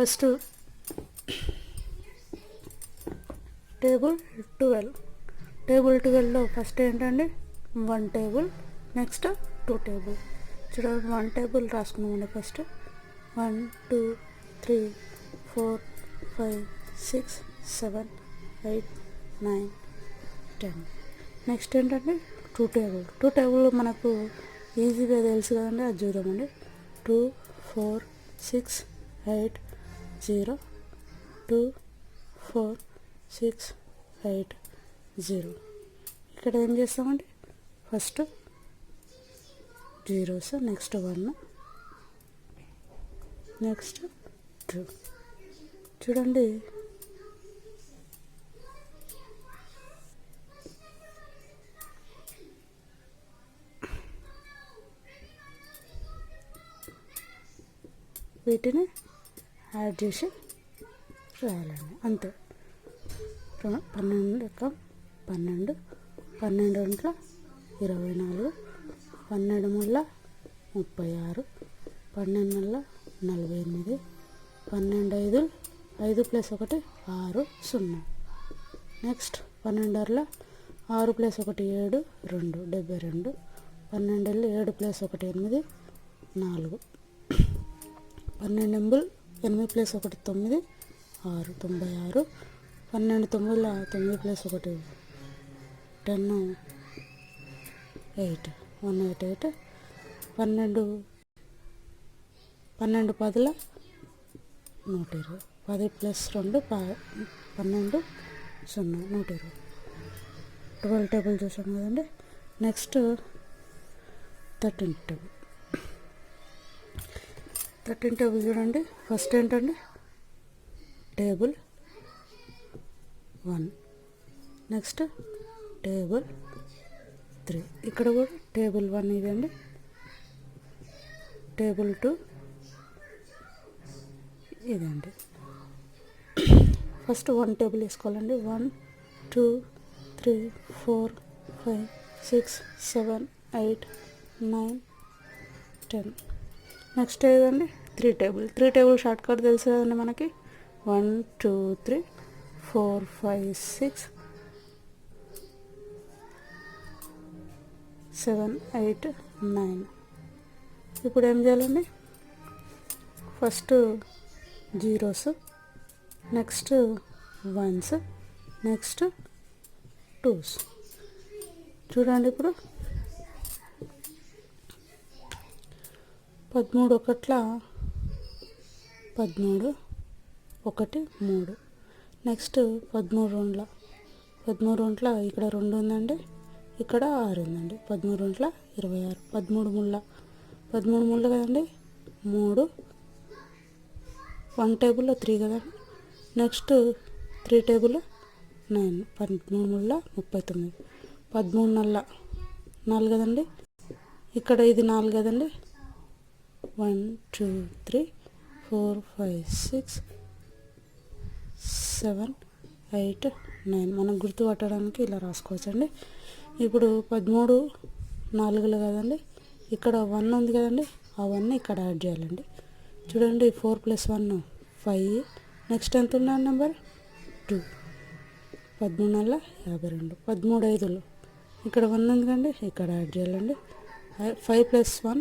First table 12. Table 12లో first ఏంటండి 1 table, next 2 table. చూడండి 1 table రాసుకున్నామండి. First 1 2 3 4 5 6 7 8 9 10. Next ఏంటంటే 2 table. 2 table మనకు ఈజీగా తెలుసు కదండి, అది చూద్దామండి. 2 4 6 8 0 2 4 6 8 0. ఇక్కడ ఏం చేస్తామండి, ఫస్ట్ జీరోస్, నెక్స్ట్ 1, నెక్స్ట్ 2. చూడండి వీటిని యాడ్ చేసి రాయాలండి, అంతే. 12 ఎక్కం 12, 12 ఇంట్లో 24, 12 ముళ్ళ 36, 12 నెలల 48, 12 5 5 + 1 6 0. నెక్స్ట్ 12 అర్ల 6 + 1 7 2 72, 12 7 + 1 8 4, 12 ఎంబుల్ 8 + 1 9 6 96, 12 9 9 + 1 10 8 188, 12 12 10 120, 10 + 2 12 0 120. 12 టేబుల్ చూసాం కదండి. Next 13 table. 13 టేబుల్ చూడండి. ఫస్ట్ ఏంటండి టేబుల్ 1, నెక్స్ట్ టేబుల్ 3. ఇక్కడ కూడా టేబుల్ 1 ఇదండి, టేబుల్ 2 ఇదండి. ఫస్ట్ 1 టేబుల్ వేసుకోవాలండి. 1 2 3 4 5 6 7 8 9 10. నెక్స్ట్ ఏదండి 3 టేబుల్. 3 టేబుల్ షార్ట్ కట్ తెలుసు కదండి మనకి. 1 2 3 4 5 6 7 8 9. ఇప్పుడు ఏం చేయాలండి, first zeros, next 1s, next 2s. చూడండి ఇప్పుడు 13 ఒకట్ల 13 1 3. నెక్స్ట్ 13 రెండ్ల 13 రెండ్ల ఇక్కడ 2 ఉందండి, ఇక్కడ 6 ఉందండి. 13 రెండ్ల 26, 13 ముళ్ళ 13 ముళ్ళ కదండి 3, 1 టేబుల్లో 3 కదండి. నెక్స్ట్ 3 టేబుల్ 9, 13 ముళ్ళ 39, 13 నల్ల 4 కదండి, ఇక్కడ ఇది 4 కదండి. 1 2 3 4 5 6 7 8 9. మనం గుర్తుపట్టడానికి ఇలా రాసుకోవచ్చండి. ఇప్పుడు 13 4 కదండి, ఇక్కడ 1 ఉంది కదండి, ఆ 1 ఇక్కడ యాడ్ చేయాలండి. చూడండి 4 + 1 5. నెక్స్ట్ ఎంత ఉన్నాను నెంబర్ 2. 13 నల్ల 52, 13 5 ఇక్కడ 1 ఉంది కదండి, ఇక్కడ యాడ్ చేయాలండి. 5 + 1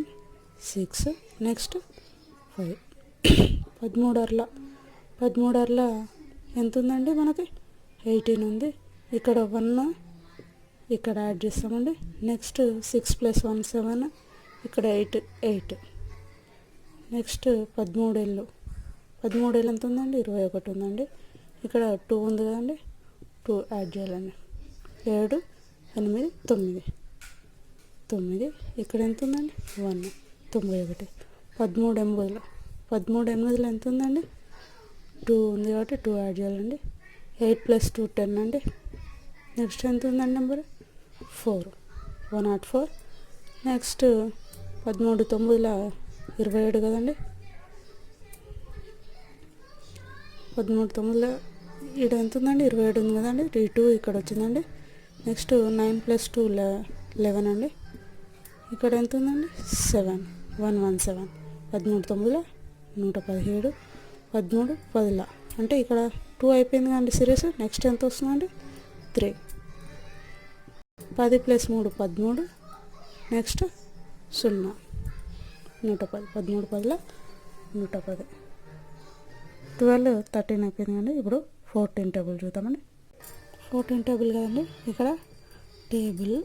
6, నెక్స్ట్ 5. 13 అర్ల 13 అర్ల ఎంత ఉందండి మనకి 18 ఉంది, ఇక్కడ 1 ఇక్కడ యాడ్ చేస్తామండి. నెక్స్ట్ 6 + 1 7, ఇక్కడ 8. నెక్స్ట్ 13 ఏళ్ళు 13 ఏళ్ళు ఎంత ఉందండి 21 ఉందండి, ఇక్కడ 2 ఉంది కదండి, 2 యాడ్ చేయాలండి. 7 8 9, ఇక్కడ ఎంత ఉందండి 1 91. 13 8 13 8 ఎంత ఉందండి 2 ఉంది కాబట్టి 2 యాడ్ చేయాలండి. 8 + 2 10 అండి. నెక్స్ట్ ఎంత ఉందండి నెంబర్ 4 104. నెక్స్ట్ 13 9 27 కదండి, 13 9 ఇక్కడ ఎంత ఉందండి 27 ఉంది కదండి, 2 ఇక్కడ వచ్చిందండి. నెక్స్ట్ 9 + 2 11 అండి, ఇక్కడ ఎంత ఉందండి 7 117. 13 9 117, 13 10 అంటే ఇక్కడ 2 అయిపోయింది కదండి సిరీస్. నెక్స్ట్ ఎంత వస్తుందండి 3. 10 + 3 13. నెక్స్ట్ 0 110. 13 10 110. 12 13 అయిపోయింది కదండి. ఇప్పుడు 14 టేబుల్ చూద్దామండి. 14 టేబుల్ కదండి. ఇక్కడ టేబుల్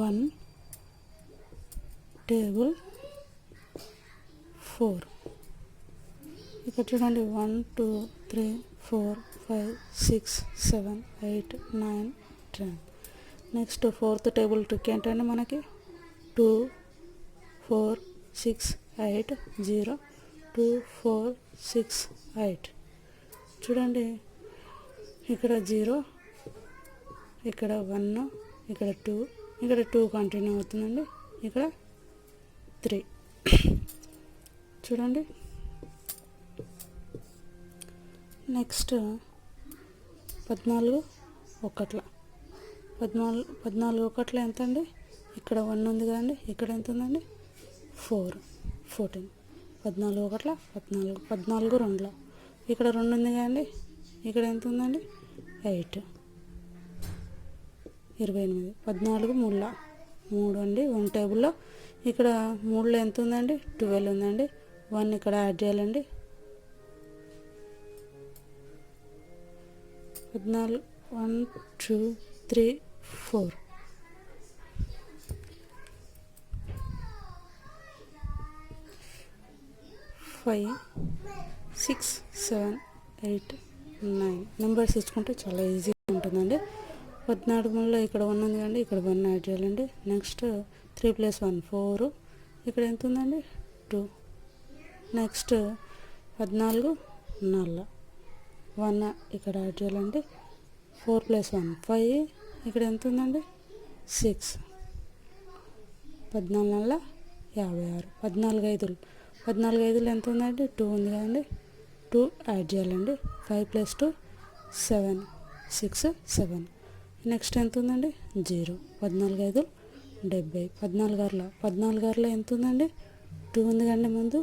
1, టేబుల్ 4. ఇక్కడ చూడండి 1 2 3 4 5 6 7 8 9 10. నెక్స్ట్ 4th టేబుల్ ట్రిక్ ఏంటంటే మనకి 2 4 6 8 0 2 4 6 8. చూడండి ఇక్కడ 0, ఇక్కడ 1, ఇక్కడ 2, ఇక్కడ 2 కంటిన్యూ అవుతుందండి. ఇక్కడ 3 చూడండి. నెక్స్ట్ 14 ఒకట్ల. 14 ఒకట్ల ఎంత అండి? ఇక్కడ 1 ఉంది కదండి. ఇక్కడ ఎంత ఉందండి 4 14. 14 ఒకట్ల 14. 14 రెండుల. ఇక్కడ 2 ఉంది కదండి. ఇక్కడ ఎంత ఉందండి 8 28. 14 మూడుల 3 అండి 1 టేబుల్లో. ఇక్కడ 3లో ఎంత ఉందండి 12 ఉందండి. 1 ఇక్కడ యాడ్ చేయాలండి. 14 1 2 3 4. 5 6 7 8 9 నెంబర్స్ ఇచ్చుకుంటే చాలా ఈజీగా ఉంటుందండి. 14లో ఇక్కడ 1 ఉంది కండి. ఇక్కడ 1 యాడ్ చేయాలండి. నెక్స్ట్ 3 + 1 4. ఇక్కడ ఎంత ఉందండి 2. నెక్స్ట్ 14 4 1 ఇక్కడ యాడ్ చేయాలండి. 4 + 1 5. ఇక్కడ ఎంత ఉందండి 6. 14 56. 14 5. 14 5 ఎంత ఉందండి 2 ఉంది కదండి. 2 యాడ్ చేయాలండి. 5 + 2 7 6 7. నెక్స్ట్ ఎంత ఉందండి 0. 14 5 70. 14 6 ఎంత ఉందండి 2 ఉంది కండి. ముందు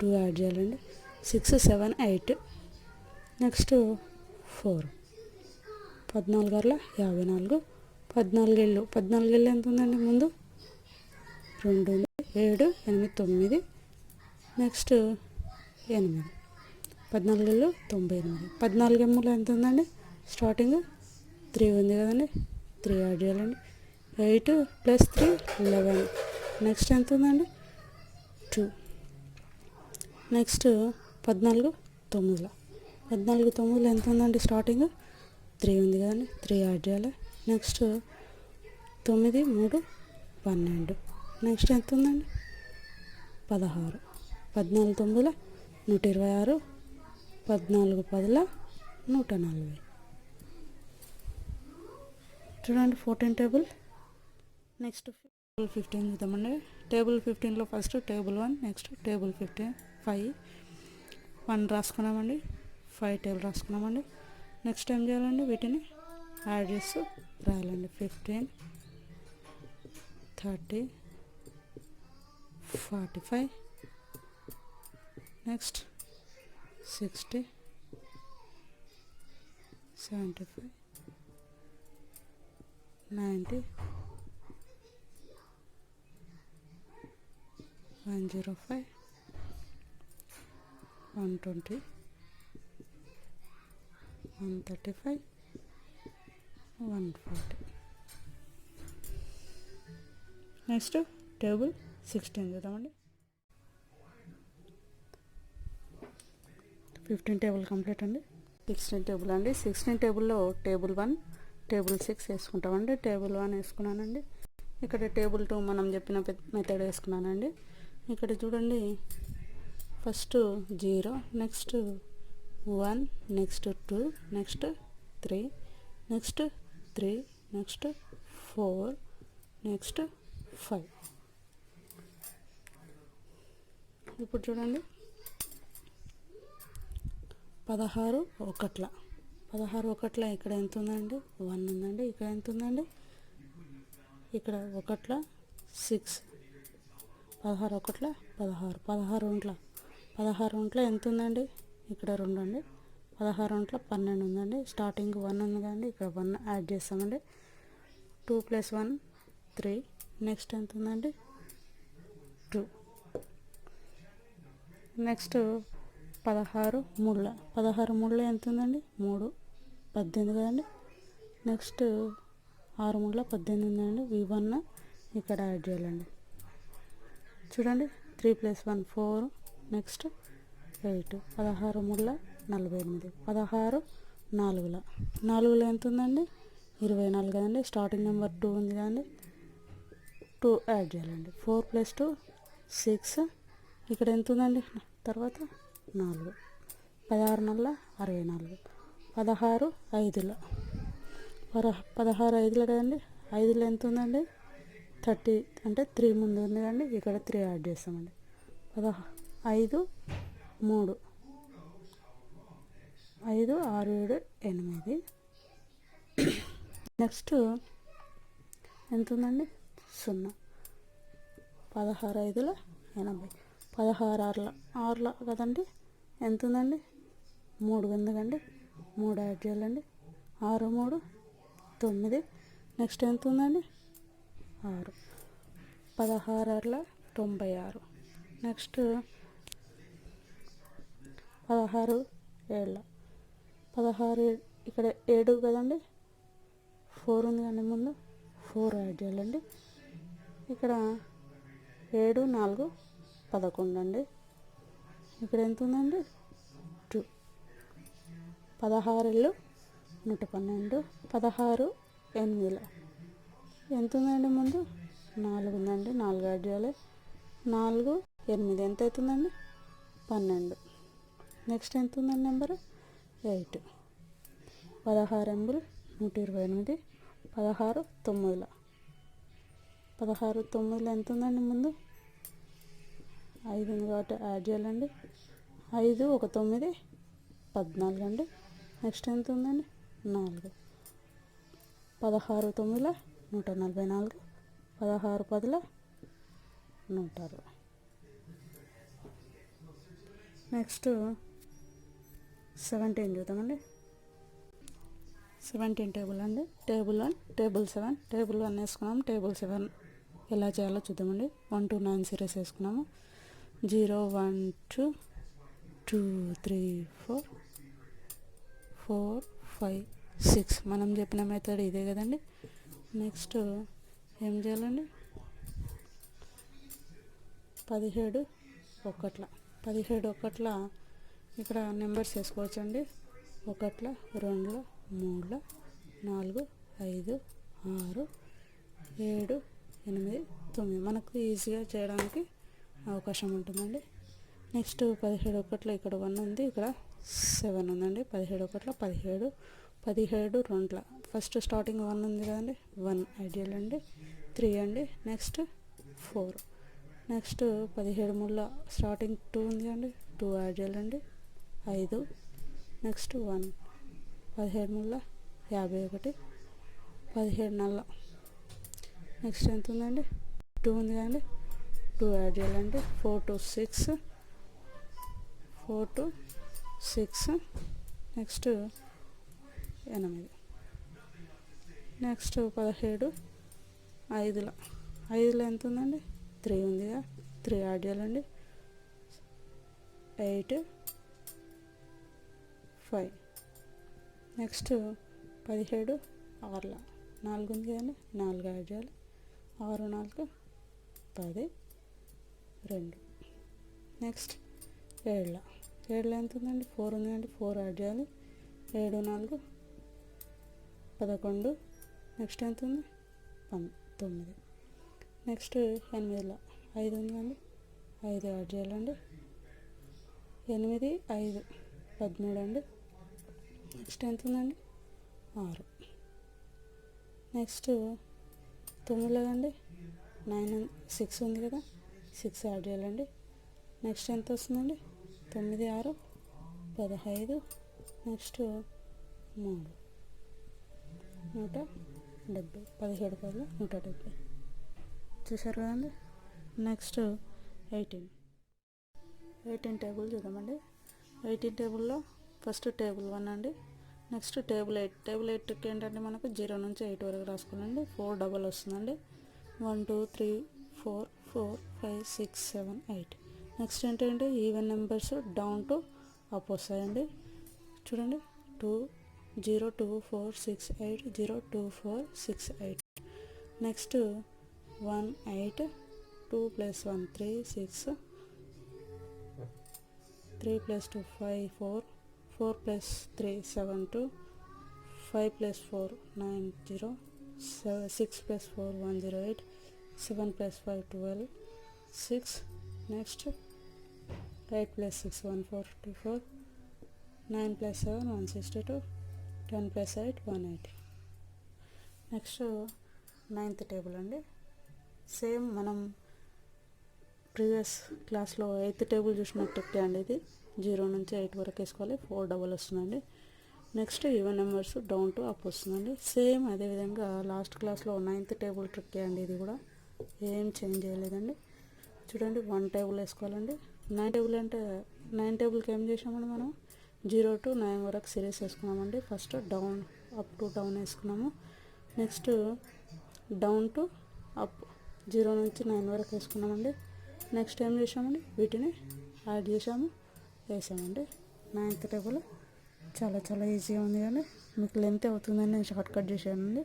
2 యాడ్ చేయాలండి. 6 7 8. నెక్స్ట్ 4. 14 54. 14 ఇళ్ళు ఎంత ఉందండి ముందు 2 ఉంది. 7 8 9. నెక్స్ట్ 8. 14 98. 14 ఎమ్ములు ఎంత ఉందండి స్టార్టింగ్ 3 ఉంది కదండి. 3 యాడ్ చేయాలండి. 8 + 3 11. నెక్స్ట్ ఎంత ఉందండి 2. నెక్స్ట్ 14 9. 14 9 ఎంత ఉందండి స్టార్టింగ్ 3 ఉంది కదండి. 3 యాడ్ చేయాలి. నెక్స్ట్ 9 3 12. నెక్స్ట్ ఎంత ఉందండి 16. 14 9 126. 14 10 140. చూడండి 14 టేబుల్. నెక్స్ట్ టేబుల్ 15 చూద్దామండి. టేబుల్ 15లో ఫస్ట్ టేబుల్ 1. నెక్స్ట్ టేబుల్ 15 5 1 రాసుకున్నామండి. 5 టేబుల్ రాసుకున్నామండి. నెక్స్ట్ ఏం చేయాలండి వీటిని యాడ్ చేస్తూ రాయాలండి. 15 30 45. నెక్స్ట్ 60 75 90 105 120 135 140. నెక్స్ట్ టేబుల్ 16 చూద్దామండి. 15 టేబుల్ కంప్లీట్ అండి. 16 టేబుల్ అండి. 16 టేబుల్లో టేబుల్ 1 టేబుల్ 6 వేసుకుంటామండి. టేబుల్ 1 వేసుకున్నానండి. ఇక్కడ టేబుల్ 2 మనం చెప్పిన మెథడ్ వేసుకున్నానండి. ఇక్కడ చూడండి first 0, next 1, next 2, next 3, next 3, next 4, next 5. ఇప్పుడు చూడండి 16 ఒకట్ల. 16 ఒకట్ల ఇక్కడ ఎంత ఉందండి 1 ఉందండి. ఇక్కడ ఎంత ఉందండి ఇక్కడ ఒకట్ల 6. 16 ఒకట్ల 16. 16 ఒంట్ల ఎంత ఉందండి ఇక్కడ 2 అండి. 16 ఒంట్ల 12 ఉందండి. స్టార్టింగ్ 1 ఉంది కదండి, ఇక్కడ 1 యాడ్ చేస్తామండి. 2 + 1 3. నెక్స్ట్ ఎంత ఉందండి 2. నెక్స్ట్ 16 ముళ్ళ. 16 ముళ్ళ ఎంత ఉందండి 3, 18 కదండి. నెక్స్ట్ 6 ముళ్ళ 18 ఉందండి. ఈ 1 ఇక్కడ యాడ్ చేయాలండి. చూడండి 3 + 1 4. నెక్స్ట్ 8. 16 ముళ్ళ 48. 16 నాలుగుల. నాలుగుల ఎంత ఉందండి 24 కదండి. స్టార్టింగ్ నెంబర్ 2 ఉంది కదండి, 2 యాడ్ చేయాలండి. 4 + 2 6. ఇక్కడ ఎంత ఉందండి తర్వాత 4. 16 నల్ల 64. 16 ఐదుల. 16 ఐదుల కదండి. 5లో ఎంత ఉందండి 30, అంటే 3 ముందు ఉంది కదండి, ఇక్కడ 3 యాడ్ చేస్తామండి. 5 3. 5 6 7 8. నెక్స్ట్ ఎంత ఉందండి 0. 16 5ల 80. 16 6ల కదండి, ఎంత ఉందండి 3 ఉంది కండి, 3 యాడ్ చేయాలండి. 6 3 9. నెక్స్ట్ ఎంత ఉందండి 6. 16 6ల 96. నెక్స్ట్ 16 7ల. 16 ఇక్కడ 7 కదండి, 4 ఉంది కానీ ముందు 4 యాడ్ చేయాలండి. ఇక్కడ 7 4 11 అండి. ఇక్కడ ఎంత ఉందండి 2. 16 112. 16 8ల. ఎంత ఉందండి ముందు 4 ఉందండి, 4 యాడ్ చేయాలి. 4 8 ఎంత అవుతుందండి 12. నెక్స్ట్ ఎంత ఉందండి నెంబర్ 8. 16 8 128. 16 9ల. 16 9ల ఎంత ఉందండి ముందు 5 ఉంది కాబట్టి యాడ్ చేయాలండి. 5 1 9 14 అండి. నెక్స్ట్ ఎంత ఉందండి 4. 16 9ల 144. 16 10ల 160. నెక్స్ట్ 17 చూద్దామండి. 17 టేబుల్ అండి. Table 1 table 7. టేబుల్ 1 వేసుకున్నాము. టేబుల్ 7 ఎలా చేయాలో చూద్దామండి. 1 to 9 సిరీస్ వేసుకున్నాము. 0 1 2 2 3 4 4 5 6. మనం చెప్పిన మెథడ్ ఇదే కదండి. నెక్స్ట్ ఏం చేయాలండి 17 1ల. 17 1ల ఇక్కడ నెంబర్స్ వేసుకోవచ్చండి. 1ల 2ల 3ల 4 5 6 7 8 9. మనకు ఈజీగా చేయడానికి అవకాశం ఉంటుందండి. నెక్స్ట్ 17 1ల ఇక్కడ 1 ఉంది, ఇక్కడ 7 ఉందండి. 17 1ల 17. 17 2ల. ఫస్ట్ స్టార్టింగ్ 1 ఉంది కదండి, 1 యాడ్ చేయాలండి. 3 అండి. నెక్స్ట్ 4. నెక్స్ట్ 17 3ల స్టార్టింగ్ 2 ఉంది కదండి, 2 యాడ్ చేయాలండి. 5. నెక్స్ట్ 1. 17 3ల 51. 17 4ల. నెక్స్ట్ ఎంత ఉందండి 2 ఉంది కదండి, 2 యాడ్ చేయాలండి. 4 to 6. 4 to 6. నెక్స్ట్ 8. నెక్స్ట్ 17 5ల. 5ల ఎంత ఉందండి 3 ఉందిగా, 3 యాడ్ చేయాలండి. 8 5. నెక్స్ట్ 17 6ల. 4 ఉంది కదండి, 4 యాడ్ చేయాలి. 6 4 10 2. నెక్స్ట్ 7ల. 7ల ఎంత ఉందండి 4 ఉంది కదండి, 4 యాడ్ చేయాలి. 7 4 11. నెక్స్ట్ ఎంత ఉంది 9. నెక్స్ట్ 8ల. 5 ఉంది కదండి, 5 యాడ్ చేయాలండి. 8 5 13 అండి. నెక్స్ట్ ఎంత ఉందండి 6. నెక్స్ట్ 9ల కండి 6 ఉంది కదా, 6 యాడ్ చేయాలండి. నెక్స్ట్ ఎంత వస్తుందండి 9 6 15. నెక్స్ట్ 3 170. 17 10 170. చూసారు కదండి. నెక్స్ట్ 18 టేబుల్ చూద్దామండి. 18 టేబుల్లో ఫస్ట్ టేబుల్ 1 అండి. Next table 8. టేబుల్ 8కి ఏంటంటే మనకు 0 నుంచి 8 వరకు రాసుకోండి. 4 డబల్ వస్తుందండి. 1 2 3 4 4 5 6 7 8. నెక్స్ట్ ఏంటంటే even numbers down to up వస్తాయండి. చూడండి 2 0 2 4 6 8 0 2 4 6 8. Next 1 8 2 + 1 3 6 3 + 2 5 4 4 + 3 7 2 5 + 4 9 0 6 + 4 1 0 8 7 + 5 12 6. Next 8 + 6 1 4 2 4 9 + 7 162 10 + 8 180. Next 9th table అండి. సేమ్ మనం ప్రీవియస్ క్లాస్లో 8th టేబుల్ చూసినట్టు అండి. ఇది 0 నుంచి 8 వరకు వేసుకోవాలి. 4 డబల్ వస్తుందండి. Next even numbers down to up వస్తుందండి. సేమ్ అదేవిధంగా లాస్ట్ క్లాస్లో 9th టేబుల్ ట్రిక్ అండి. ఇది కూడా ఏం చేంజ్ చేయలేదండి. చూడండి 1 టేబుల్ వేసుకోవాలండి. 9 టేబుల్ అంటే 9 టేబుల్కి ఏం చేసామండి, మనం 0 to 9 వరకు సిరీస్ వేసుకున్నామండి. First down up to down వేసుకున్నాము. నెక్స్ట్ డౌన్ టు అప్ 0 నుంచి 9 వరకు వేసుకున్నామండి. నెక్స్ట్ ఏం చేసామండి, వీటిని యాడ్ చేసాము, వేసామండి. 9th టేబుల్ చాలా చాలా ఈజీగా ఉంది కానీ మీకు లెంత్ అవుతుందని నేను షార్ట్ కట్ చేశానండి.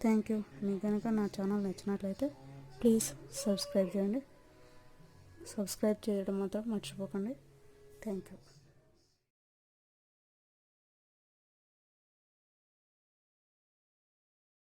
Thank you. మీకు కనుక నా ఛానల్ నచ్చినట్లయితే ప్లీజ్ సబ్స్క్రైబ్ చేయండి. సబ్స్క్రైబ్ చేయడం మాత్రం మర్చిపోకండి. Thank you.